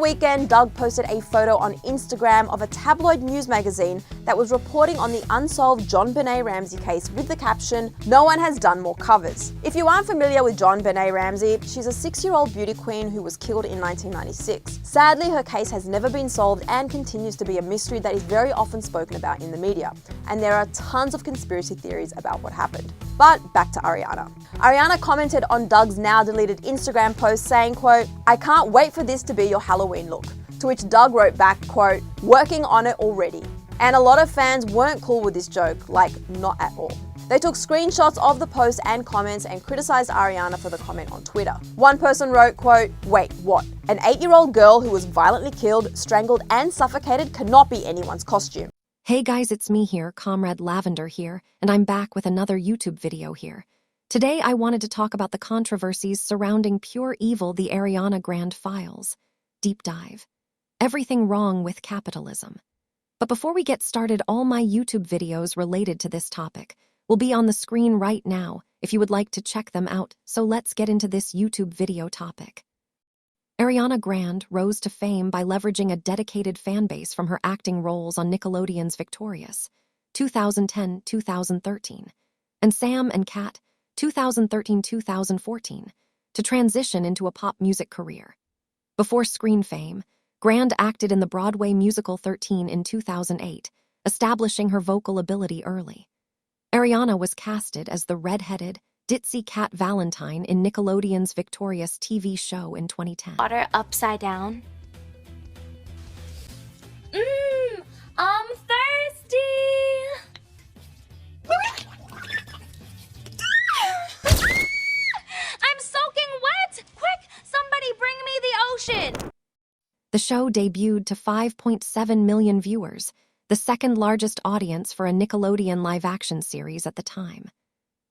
weekend, Doug posted a photo on Instagram of a tabloid news magazine that was reporting on the unsolved JonBenet Ramsey case with the caption, "No one has done more covers." If you aren't familiar with JonBenet Ramsey, she's a 6-year-old beauty queen who was killed in 1996. Sadly, her case has never been solved and continues to be a mystery that is very often spoken about in the media. And there are tons of conspiracy theories about what happened. But back to Ariana. Ariana commented on Doug's now deleted Instagram post saying, quote, "I can't wait for this to be your Halloween look." To which Doug wrote back, quote, "Working on it already." And a lot of fans weren't cool with this joke, like not at all. They took screenshots of the post and comments and criticized Ariana for the comment on Twitter. One person wrote, quote, "Wait, what? An 8-year-old girl who was violently killed, strangled, and suffocated cannot be anyone's costume." Hey guys, it's me here, Comrade Lavender here, and I'm back with another YouTube video here. Today I wanted to talk about the controversies surrounding Pure Evil, the Ariana Grande files. Deep dive. Everything wrong with capitalism. But before we get started, all my YouTube videos related to this topic will be on the screen right now if you would like to check them out, so let's get into this YouTube video topic. Ariana Grande rose to fame by leveraging a dedicated fanbase from her acting roles on Nickelodeon's Victorious, 2010-2013, and Sam and Cat, 2013-2014, to transition into a pop music career. Before screen fame, Grande acted in the Broadway musical 13 in 2008, establishing her vocal ability early. Ariana was casted as the red-headed, ditzy Cat Valentine in Nickelodeon's Victorious TV show in 2010. Water upside down. I'm thirsty. I'm soaking wet. Quick, somebody bring me the ocean. The show debuted to 5.7 million viewers, the second largest audience for a Nickelodeon live-action series at the time.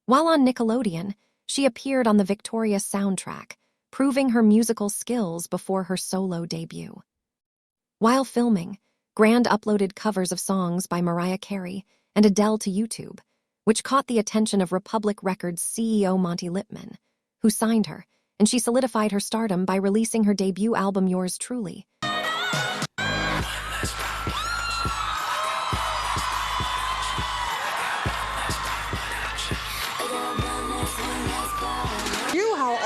While on Nickelodeon, she appeared on the Victorious soundtrack, proving her musical skills before her solo debut. While filming, Grande uploaded covers of songs by Mariah Carey and Adele to YouTube, which caught the attention of Republic Records CEO Monty Lipman, who signed her, and she solidified her stardom by releasing her debut album Yours Truly.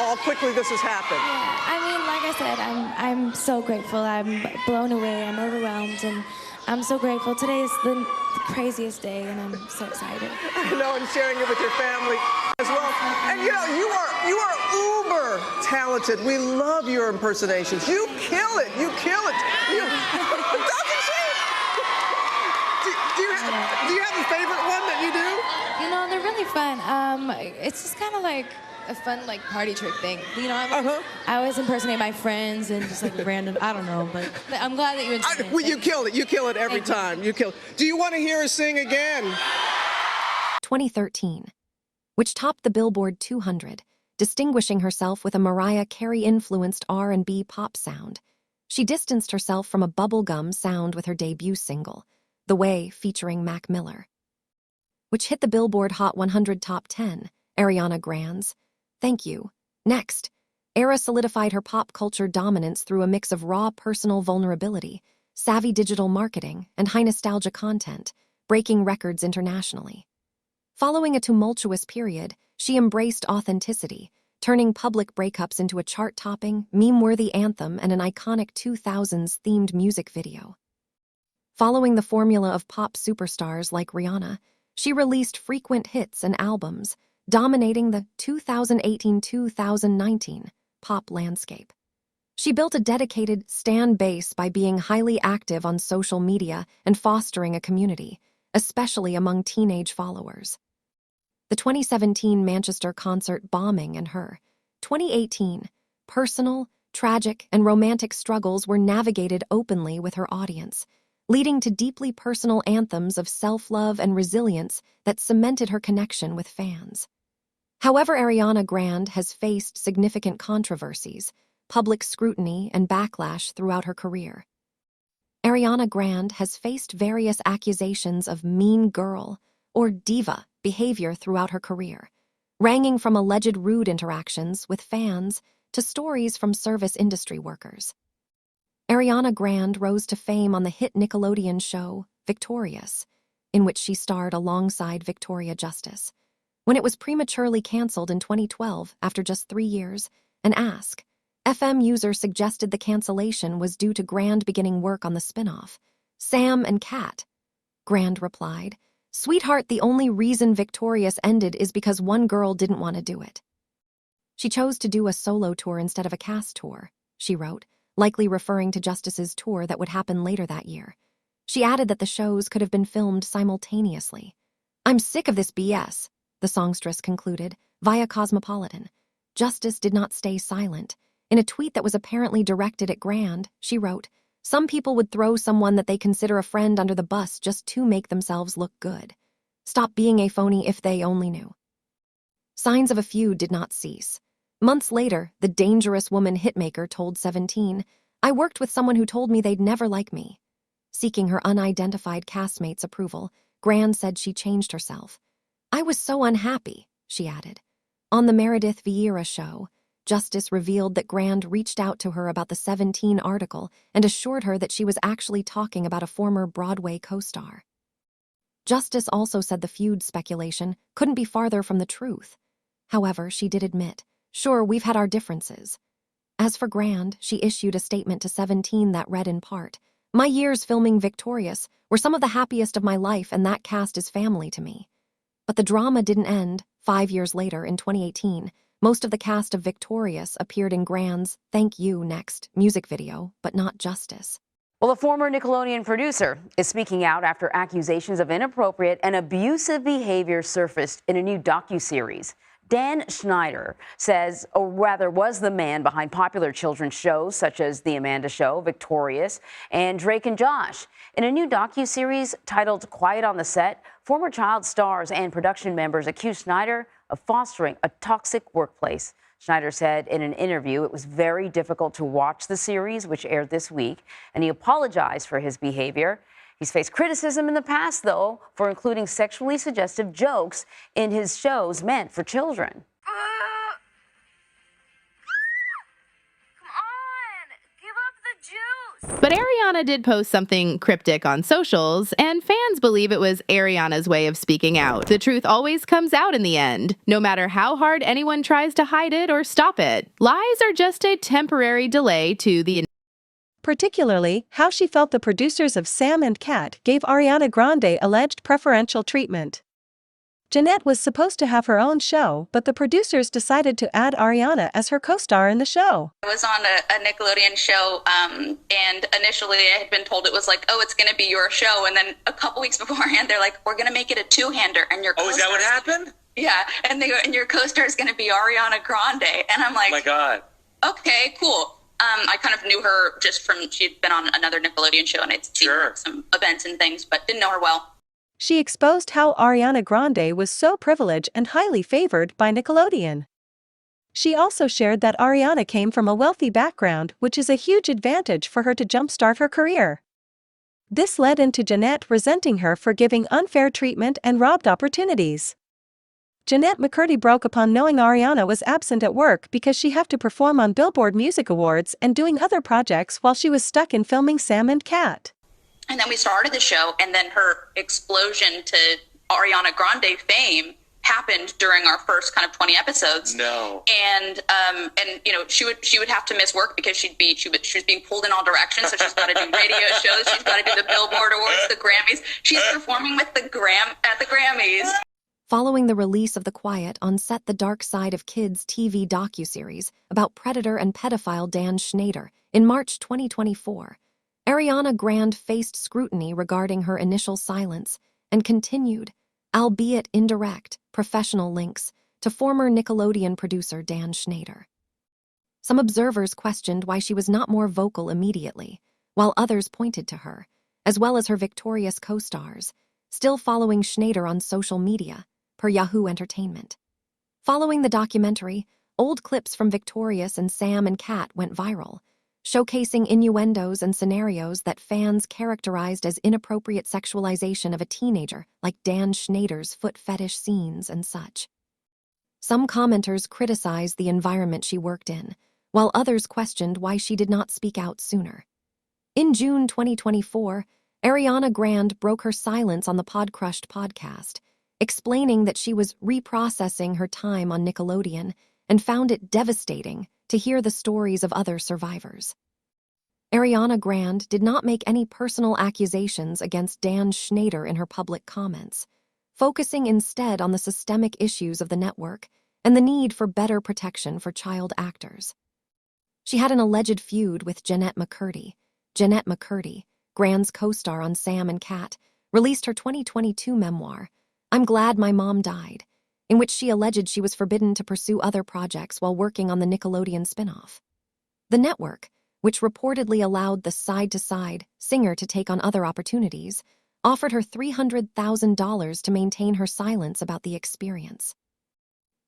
How quickly this has happened. Yeah, I mean, like I said, I'm so grateful. I'm blown away. I'm overwhelmed, and I'm so grateful. Today is the craziest day, and I'm so excited. I know, and sharing it with your family as well. And you know, you are uber talented. We love your impersonations. You kill it. You kill it. Doesn't she? Do you have a favorite one that you do? You know, they're really fun. It's just kind of like a fun, like, party trick thing. You know, I always impersonate my friends and just, like, random, I don't know, but I'm glad that you enjoyed it. Well, you kill it. You kill it every time. You kill it. Do you want to hear her sing again? 2013, which topped the Billboard 200, distinguishing herself with a Mariah Carey-influenced R&B pop sound. She distanced herself from a bubblegum sound with her debut single, The Way, featuring Mac Miller, which hit the Billboard Hot 100 Top 10, Ariana Grande's Thank You. Next, Era solidified her pop culture dominance through a mix of raw personal vulnerability, savvy digital marketing, and high nostalgia content, breaking records internationally. Following a tumultuous period, she embraced authenticity, turning public breakups into a chart-topping, meme-worthy anthem and an iconic 2000s-themed music video. Following the formula of pop superstars like Rihanna, she released frequent hits and albums, dominating the 2018-2019 pop landscape. She built a dedicated stan base by being highly active on social media and fostering a community, especially among teenage followers. The 2017 Manchester concert bombing and her 2018 personal, tragic, and romantic struggles were navigated openly with her audience, leading to deeply personal anthems of self-love and resilience that cemented her connection with fans. However, Ariana Grande has faced significant controversies, public scrutiny, and backlash throughout her career. Ariana Grande has faced various accusations of mean girl or diva behavior throughout her career, ranging from alleged rude interactions with fans to stories from service industry workers. Ariana Grande rose to fame on the hit Nickelodeon show Victorious, in which she starred alongside Victoria Justice. When it was prematurely canceled in 2012 after just 3 years, an Ask FM user suggested the cancellation was due to Grande beginning work on the spin-off, Sam and Cat. Grande replied, "Sweetheart, the only reason Victorious ended is because one girl didn't want to do it." She chose to do a solo tour instead of a cast tour, she wrote, likely referring to Justice's tour that would happen later that year. She added that the shows could have been filmed simultaneously. "I'm sick of this BS," the songstress concluded, via Cosmopolitan. Justice did not stay silent. In a tweet that was apparently directed at Grande, she wrote, "Some people would throw someone that they consider a friend under the bus just to make themselves look good. Stop being a phony if they only knew." Signs of a feud did not cease. Months later, the Dangerous Woman hitmaker told 17, "I worked with someone who told me they'd never like me." Seeking her unidentified castmates' approval, Grande said she changed herself. "I was so unhappy," she added. On the Meredith Vieira show, Justice revealed that Grande reached out to her about the 17 article and assured her that she was actually talking about a former Broadway co-star. Justice also said the feud speculation couldn't be farther from the truth. However, she did admit, "Sure, we've had our differences." As for Grande, she issued a statement to 17 that read in part, "My years filming Victorious were some of the happiest of my life, and that cast is family to me." But the drama didn't end. 5 years later, in 2018, most of the cast of Victorious appeared in Grande's Thank You Next music video, but not Justice. Well, a former Nickelodeon producer is speaking out after accusations of inappropriate and abusive behavior surfaced in a new docuseries. Dan Schneider says, or rather was the man behind popular children's shows such as The Amanda Show, Victorious, and Drake and Josh. In a new docuseries titled Quiet on the Set, former child stars and production members accused Schneider of fostering a toxic workplace. Schneider said in an interview it was very difficult to watch the series, which aired this week, and he apologized for his behavior. He's faced criticism in the past, though, for including sexually suggestive jokes in his shows meant for children. But Ariana did post something cryptic on socials, and fans believe it was Ariana's way of speaking out. The truth always comes out in the end, no matter how hard anyone tries to hide it or stop it. Lies are just a temporary delay to the particularly how she felt the producers of Sam and Cat gave Ariana Grande alleged preferential treatment. Jeanette was supposed to have her own show, but the producers decided to add Ariana as her co-star in the show. I was on a Nickelodeon show, and initially I had been told it was like, oh, it's going to be your show. And then a couple weeks beforehand, they're like, we're going to make it a two-hander. And your is that what happened? Yeah. And they go, and your co-star is going to be Ariana Grande. And I'm like, oh my God. Okay, cool. I kind of knew her just from, she'd been on another Nickelodeon show and I'd seen her at some events and things, but didn't know her well. She exposed how Ariana Grande was so privileged and highly favored by Nickelodeon. She also shared that Ariana came from a wealthy background, which is a huge advantage for her to jumpstart her career. This led into Jeanette resenting her for giving unfair treatment and robbed opportunities. Jeanette McCurdy broke upon knowing Ariana was absent at work because she had to perform on Billboard Music Awards and doing other projects while she was stuck in filming Sam and Cat. And then we started the show, and then her explosion to Ariana Grande fame happened during our first kind of 20 episodes. No. And you know, she would have to miss work because she was being pulled in all directions. So she's got to do radio shows, she's got to do the Billboard Awards, the Grammys. She's performing with at the Grammys. Following the release of The Quiet on Set the Dark Side of Kids TV docuseries about predator and pedophile Dan Schneider in March 2024, Ariana Grande faced scrutiny regarding her initial silence and continued, albeit indirect, professional links to former Nickelodeon producer Dan Schneider. Some observers questioned why she was not more vocal immediately, while others pointed to her, as well as her Victorious co-stars, still following Schneider on social media, per Yahoo Entertainment. Following the documentary, old clips from Victorious and Sam and Cat went viral, showcasing innuendos and scenarios that fans characterized as inappropriate sexualization of a teenager, like Dan Schneider's foot fetish scenes and such. Some commenters criticized the environment she worked in, while others questioned why she did not speak out sooner. In June 2024, Ariana Grande broke her silence on the Podcrushed podcast, explaining that she was reprocessing her time on Nickelodeon and found it devastating to hear the stories of other survivors. Ariana Grande did not make any personal accusations against Dan Schneider in her public comments, focusing instead on the systemic issues of the network and the need for better protection for child actors. She had an alleged feud with Jeanette McCurdy. Jeanette McCurdy, Grande's co-star on Sam and Cat, released her 2022 memoir, I'm Glad My Mom Died, in which she alleged she was forbidden to pursue other projects while working on the Nickelodeon spin-off. The network, which reportedly allowed the side-to-side singer to take on other opportunities, offered her $300,000 to maintain her silence about the experience.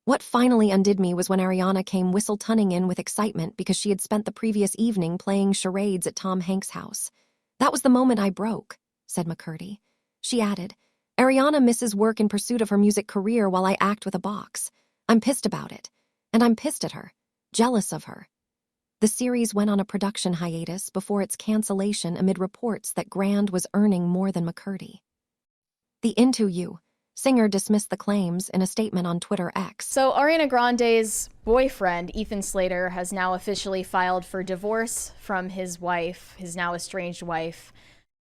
What finally undid me was when Ariana came whistle-tunning in with excitement because she had spent the previous evening playing charades at Tom Hanks' house. That was the moment I broke, said McCurdy. She added, Ariana misses work in pursuit of her music career while I act with a box. I'm pissed about it. And I'm pissed at her. Jealous of her. The series went on a production hiatus before its cancellation amid reports that Grande was earning more than McCurdy. The Into You singer dismissed the claims in a statement on Twitter X. So Ariana Grande's boyfriend, Ethan Slater, has now officially filed for divorce from his wife, his now estranged wife.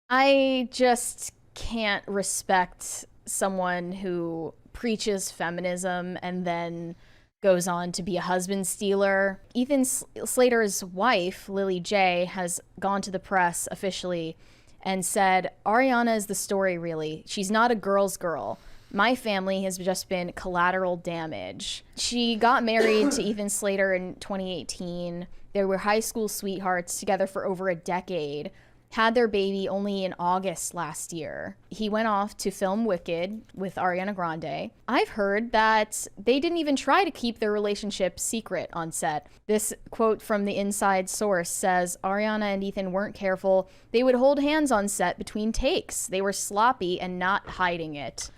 I just can't respect someone who preaches feminism and then goes on to be a husband stealer. Ethan Slater's wife, Lily J, has gone to the press officially and said, Ariana is the story, really. She's not a girl's girl. My family has just been collateral damage. She got married to Ethan Slater in 2018. They were high school sweethearts together for over a decade. Had their baby only in August last year. He went off to film Wicked with Ariana Grande. I've heard that they didn't even try to keep their relationship secret on set. This quote from the inside source says, Ariana and Ethan weren't careful. They would hold hands on set between takes. They were sloppy and not hiding it.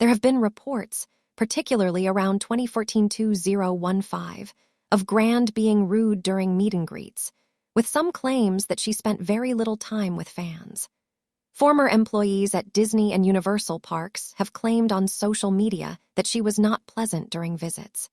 There have been reports, particularly around 2014-2015, of Grande being rude during meet and greets, with some claims that she spent very little time with fans. Former employees at Disney and Universal parks have claimed on social media that she was not pleasant during visits.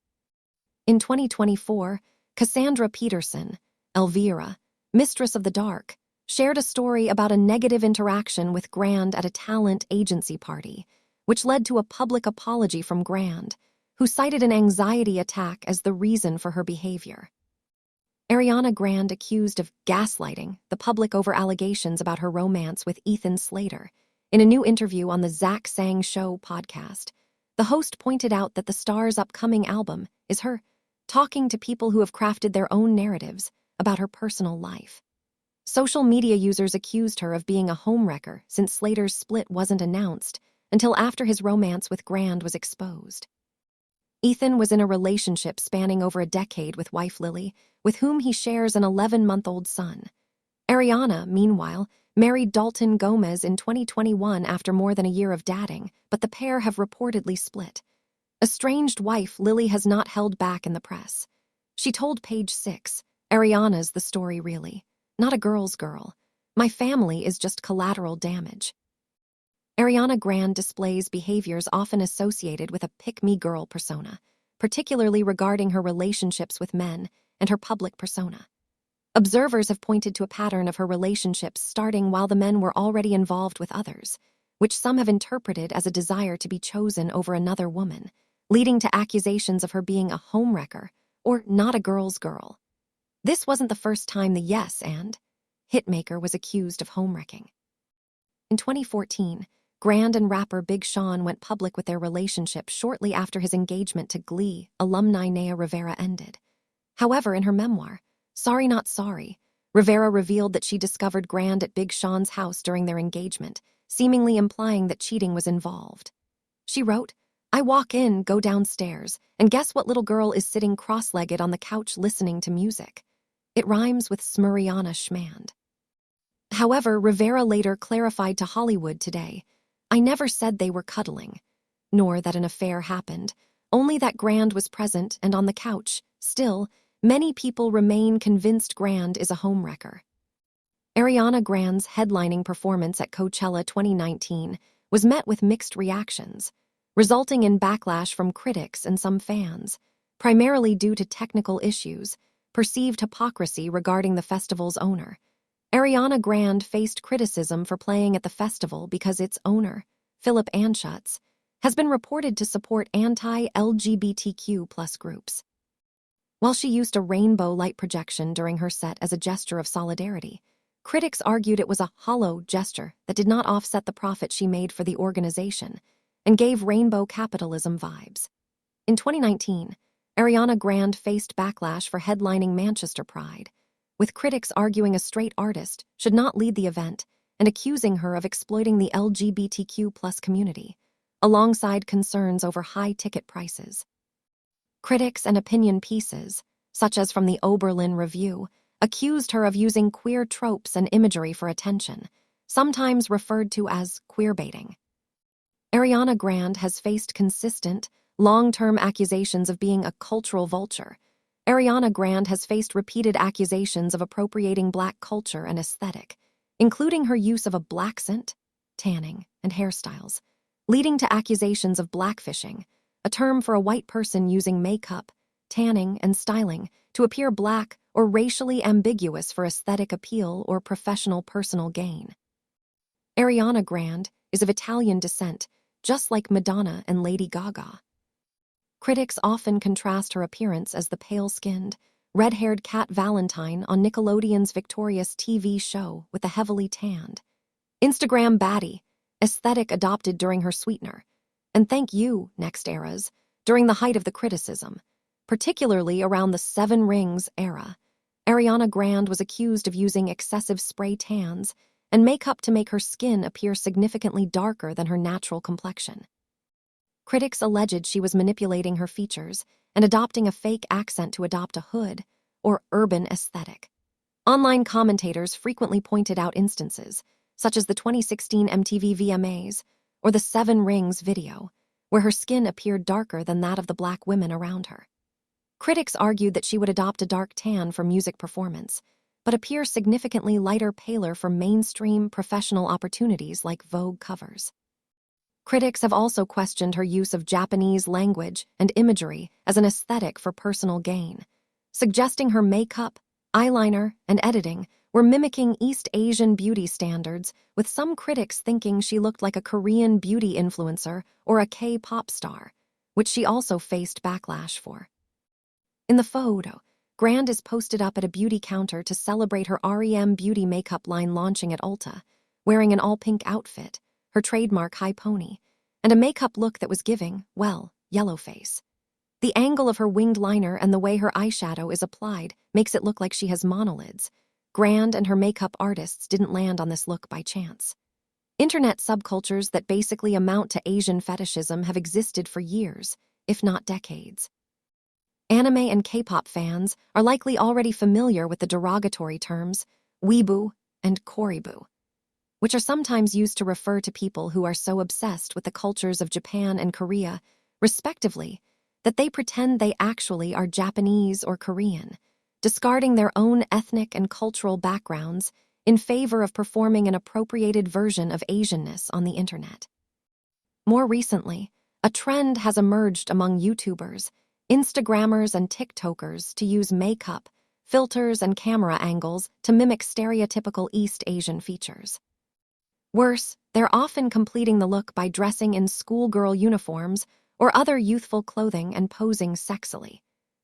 In 2024, Cassandra Peterson, Elvira, Mistress of the Dark, shared a story about a negative interaction with Grande at a talent agency party, which led to a public apology from Grande, who cited an anxiety attack as the reason for her behavior. Ariana Grande accused of gaslighting the public over allegations about her romance with Ethan Slater. In a new interview on the Zach Sang Show podcast, the host pointed out that the star's upcoming album is her talking to people who have crafted their own narratives about her personal life. Social media users accused her of being a homewrecker since Slater's split wasn't announced until after his romance with Grande was exposed. Ethan was in a relationship spanning over a decade with wife Lily, with whom he shares an 11-month-old son. Ariana, meanwhile, married Dalton Gomez in 2021 after more than a year of dating, but the pair have reportedly split. Estranged wife Lily has not held back in the press. She told Page 6, Ariana's the story really, not a girl's girl. My family is just collateral damage. Ariana Grande displays behaviors often associated with a pick-me-girl persona, particularly regarding her relationships with men and her public persona. Observers have pointed to a pattern of her relationships starting while the men were already involved with others, which some have interpreted as a desire to be chosen over another woman, leading to accusations of her being a homewrecker or not a girl's girl. This wasn't the first time the Yes and hitmaker was accused of homewrecking. In 2014, Grande and rapper Big Sean went public with their relationship shortly after his engagement to Glee alumni Naya Rivera ended. However, in her memoir, Sorry Not Sorry, Rivera revealed that she discovered Grande at Big Sean's house during their engagement, seemingly implying that cheating was involved. She wrote, I walk in, go downstairs, and guess what little girl is sitting cross-legged on the couch listening to music? It rhymes with Smuriana Schmand. However, Rivera later clarified to Hollywood Today, I never said they were cuddling, nor that an affair happened, only that Grande was present and on the couch. Still, many people remain convinced Grande is a homewrecker. Ariana Grande's headlining performance at Coachella 2019 was met with mixed reactions, resulting in backlash from critics and some fans, primarily due to technical issues, perceived hypocrisy regarding the festival's owner. Ariana Grande faced criticism for playing at the festival because its owner, Philip Anschutz, has been reported to support anti-LGBTQ+ groups. While she used a rainbow light projection during her set as a gesture of solidarity, critics argued it was a hollow gesture that did not offset the profit she made for the organization and gave rainbow capitalism vibes. In 2019, Ariana Grande faced backlash for headlining Manchester Pride, with critics arguing a straight artist should not lead the event and accusing her of exploiting the LGBTQ+ community, alongside concerns over high ticket prices. Critics and opinion pieces, such as from the Oberlin Review, accused her of using queer tropes and imagery for attention, sometimes referred to as queerbaiting. Ariana Grande has faced consistent, long-term accusations of being a cultural vulture. Ariana Grande has faced repeated accusations of appropriating Black culture and aesthetic, including her use of a blaccent, tanning, and hairstyles, leading to accusations of blackfishing, a term for a white person using makeup, tanning, and styling to appear Black or racially ambiguous for aesthetic appeal or professional personal gain. Ariana Grande is of Italian descent, just like Madonna and Lady Gaga. Critics often contrast her appearance as the pale-skinned, red-haired Cat Valentine on Nickelodeon's Victorious TV show with the heavily tanned Instagram baddie aesthetic adopted during her sweetener, and thank you, next eras, during the height of the criticism, particularly around the Seven Rings era. Ariana Grande was accused of using excessive spray tans and makeup to make her skin appear significantly darker than her natural complexion. Critics alleged she was manipulating her features and adopting a fake accent to adopt a hood or urban aesthetic. Online commentators frequently pointed out instances, such as the 2016 MTV VMAs or the Seven Rings video, where her skin appeared darker than that of the Black women around her. Critics argued that she would adopt a dark tan for music performance, but appear significantly lighter paler for mainstream professional opportunities like Vogue covers. Critics have also questioned her use of Japanese language and imagery as an aesthetic for personal gain, suggesting her makeup, eyeliner, and editing were mimicking East Asian beauty standards, with some critics thinking she looked like a Korean beauty influencer or a K-pop star, which she also faced backlash for. In the photo, Grande is posted up at a beauty counter to celebrate her REM beauty makeup line launching at Ulta, wearing an all-pink outfit, her trademark high pony, and a makeup look that was giving, well, yellow face. The angle of her winged liner and the way her eyeshadow is applied makes it look like she has monolids. Grande and her makeup artists didn't land on this look by chance. Internet subcultures that basically amount to Asian fetishism have existed for years, if not decades. Anime and K-pop fans are likely already familiar with the derogatory terms weeaboo and koriboo, which are sometimes used to refer to people who are so obsessed with the cultures of Japan and Korea, respectively, that they pretend they actually are Japanese or Korean, discarding their own ethnic and cultural backgrounds in favor of performing an appropriated version of Asianness on the internet. More recently, a trend has emerged among YouTubers, Instagrammers, and TikTokers to use makeup, filters, and camera angles to mimic stereotypical East Asian features. Worse, they're often completing the look by dressing in schoolgirl uniforms or other youthful clothing and posing sexily,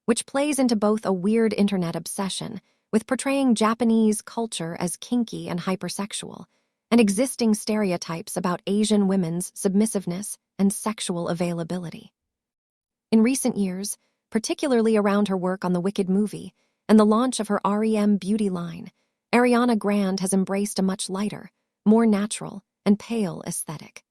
which plays into both a weird internet obsession with portraying Japanese culture as kinky and hypersexual, and existing stereotypes about Asian women's submissiveness and sexual availability. In recent years, particularly around her work on the Wicked movie and the launch of her REM beauty line, Ariana Grande has embraced a much lighter, more natural, and pale aesthetic.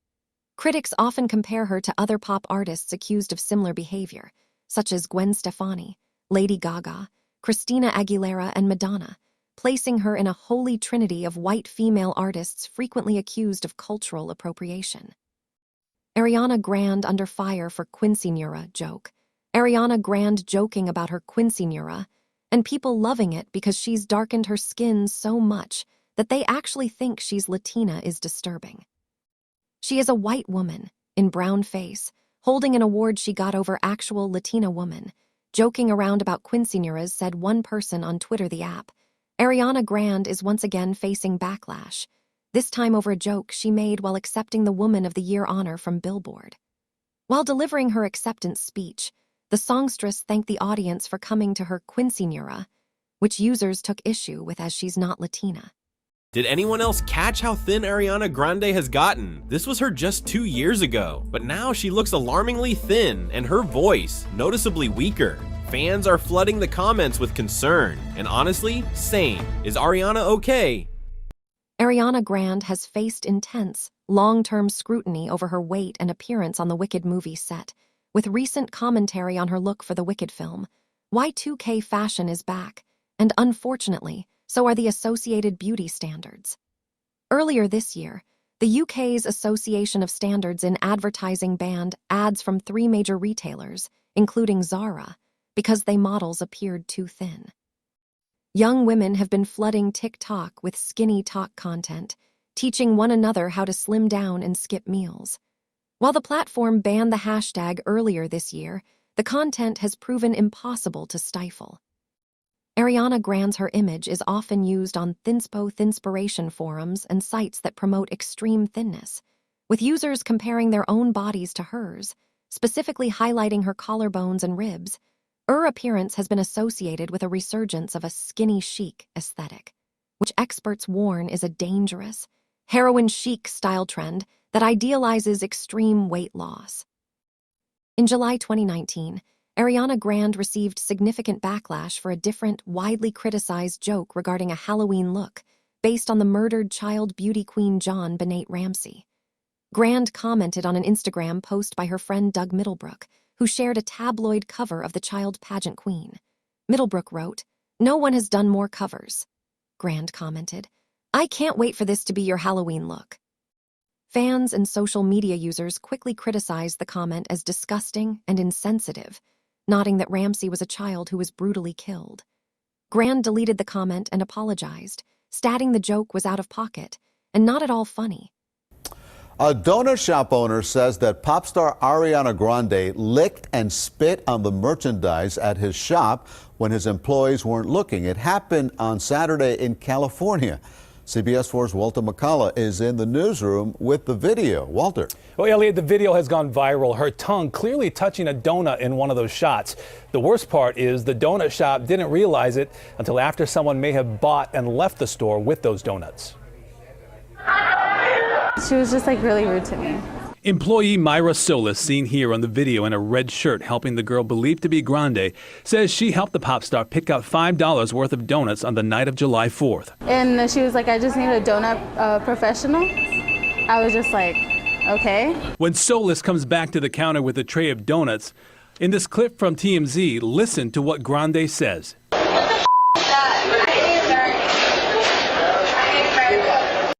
Critics often compare her to other pop artists accused of similar behavior, such as Gwen Stefani, Lady Gaga, Christina Aguilera, and Madonna, placing her in a holy trinity of white female artists frequently accused of cultural appropriation. Ariana Grande under fire for quinceañera joke. Ariana Grande joking about her quinceañera, and people loving it because she's darkened her skin so much that they actually think she's Latina is disturbing. She is a white woman, in brown face, holding an award she got over actual Latina woman. Joking around about quinceañeras, said one person on Twitter the app. Ariana Grande is once again facing backlash, this time over a joke she made while accepting the Woman of the Year honor from Billboard. While delivering her acceptance speech, the songstress thanked the audience for coming to her quinceañera, which users took issue with as she's not Latina. Did anyone else catch how thin Ariana Grande has gotten? This was her just 2 years ago, but now she looks alarmingly thin and her voice noticeably weaker. Fans are flooding the comments with concern, and honestly, same. Is Ariana okay? Ariana Grande has faced intense, long-term scrutiny over her weight and appearance on the Wicked movie set, with recent commentary on her look for the Wicked film. Y2K fashion is back, and unfortunately, so are the associated beauty standards. Earlier this year, the UK's Association of Standards in Advertising banned ads from 3 major retailers, including Zara, because they models appeared too thin. Young women have been flooding TikTok with skinny talk content, teaching one another how to slim down and skip meals. While the platform banned the hashtag earlier this year, the content has proven impossible to stifle. Ariana Grande's her image is often used on thinspo thinspiration forums and sites that promote extreme thinness, with users comparing their own bodies to hers, specifically highlighting her collarbones and ribs. Her appearance has been associated with a resurgence of a skinny chic aesthetic, which experts warn is a dangerous, heroin chic style trend that idealizes extreme weight loss. In July 2019, Ariana Grande received significant backlash for a different, widely criticized joke regarding a Halloween look based on the murdered child beauty queen John Benet Ramsey. Grande commented on an Instagram post by her friend Doug Middlebrook, who shared a tabloid cover of the child pageant queen. Middlebrook wrote, "No one has done more covers." Grande commented, "I can't wait for this to be your Halloween look." Fans and social media users quickly criticized the comment as disgusting and insensitive, noting that Ramsey was a child who was brutally killed. Grande deleted the comment and apologized, stating the joke was out of pocket and not at all funny. A donut shop owner says that pop star Ariana Grande licked and spit on the merchandise at his shop when his employees weren't looking. It happened on Saturday in California. CBS 4's Walter McCullough is in the newsroom with the video. Walter. Well, Elliot, the video has gone viral. Her tongue clearly touching a donut in one of those shots. The worst part is the donut shop didn't realize it until after someone may have bought and left the store with those donuts. She was just really rude to me. Employee Myra Solis, seen here on the video in a red shirt helping the girl believed to be Grande, says she helped the pop star pick out $5 worth of donuts on the night of July 4th. And she was like, "I just need a donut professional." I was just like, okay. When Solis comes back to the counter with a tray of donuts, in this clip from TMZ, listen to what Grande says.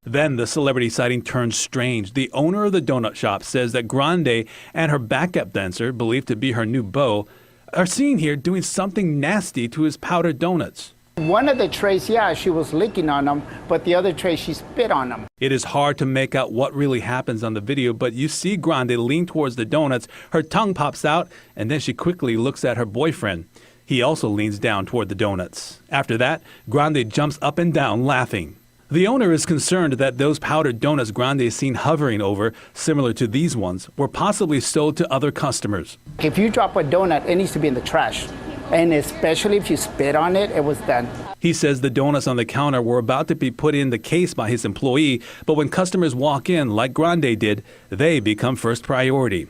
Then the celebrity sighting turns strange. The owner of the donut shop says that Grande and her backup dancer, believed to be her new beau, are seen here doing something nasty to his powdered donuts. One of the trays, yeah, she was licking on them, but the other tray, she spit on them. It is hard to make out what really happens on the video, but you see Grande lean towards the donuts, her tongue pops out, and then she quickly looks at her boyfriend. He also leans down toward the donuts. After that, Grande jumps up and down laughing. The owner is concerned that those powdered donuts Grande is seen hovering over, similar to these ones, were possibly sold to other customers. If you drop a donut, it needs to be in the trash. And especially if you spit on it, it was done. He says the donuts on the counter were about to be put in the case by his employee, but when customers walk in, like Grande did, they become first priority.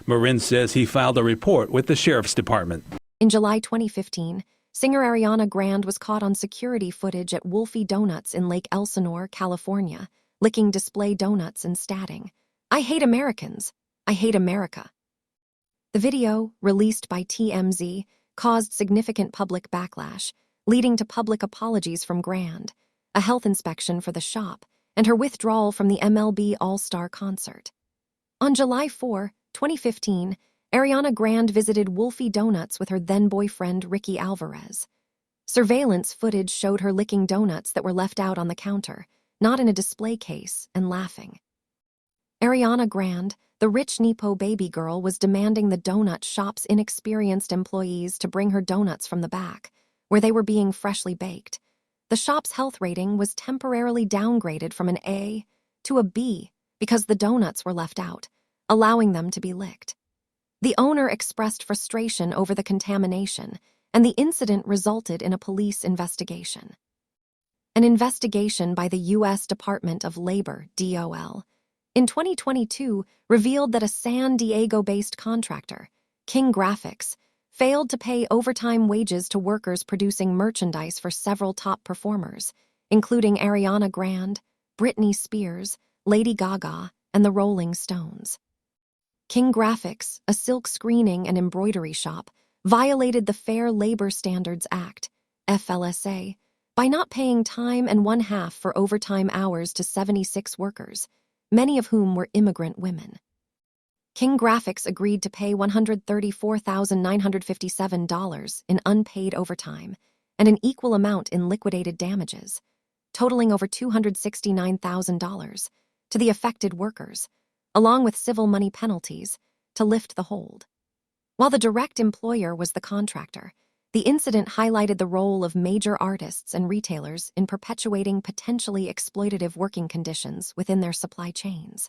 Marin says he filed a report with the sheriff's department. In July 2015, singer Ariana Grande was caught on security footage at Wolfie Donuts in Lake Elsinore, California, licking display donuts and statting, "I hate Americans. I hate America." The video, released by TMZ, caused significant public backlash, leading to public apologies from Grande, a health inspection for the shop, and her withdrawal from the MLB All-Star concert. On July 4, 2015, Ariana Grande visited Wolfie Donuts with her then-boyfriend Ricky Alvarez. Surveillance footage showed her licking donuts that were left out on the counter, not in a display case, and laughing. Ariana Grande, the rich Nepo baby girl, was demanding the donut shop's inexperienced employees to bring her donuts from the back, where they were being freshly baked. The shop's health rating was temporarily downgraded from an A to a B because the donuts were left out, allowing them to be licked. The owner expressed frustration over the contamination, and the incident resulted in a police investigation. An investigation by the U.S. Department of Labor, DOL, in 2022 revealed that a San Diego-based contractor, King Graphics, failed to pay overtime wages to workers producing merchandise for several top performers, including Ariana Grande, Britney Spears, Lady Gaga, and the Rolling Stones. King Graphics, a silk screening and embroidery shop, violated the Fair Labor Standards Act, FLSA, by not paying time and one-half for overtime hours to 76 workers, many of whom were immigrant women. King Graphics agreed to pay $134,957 in unpaid overtime and an equal amount in liquidated damages, totaling over $269,000, to the affected workers, along with civil money penalties, to lift the hold. While the direct employer was the contractor, the incident highlighted the role of major artists and retailers in perpetuating potentially exploitative working conditions within their supply chains.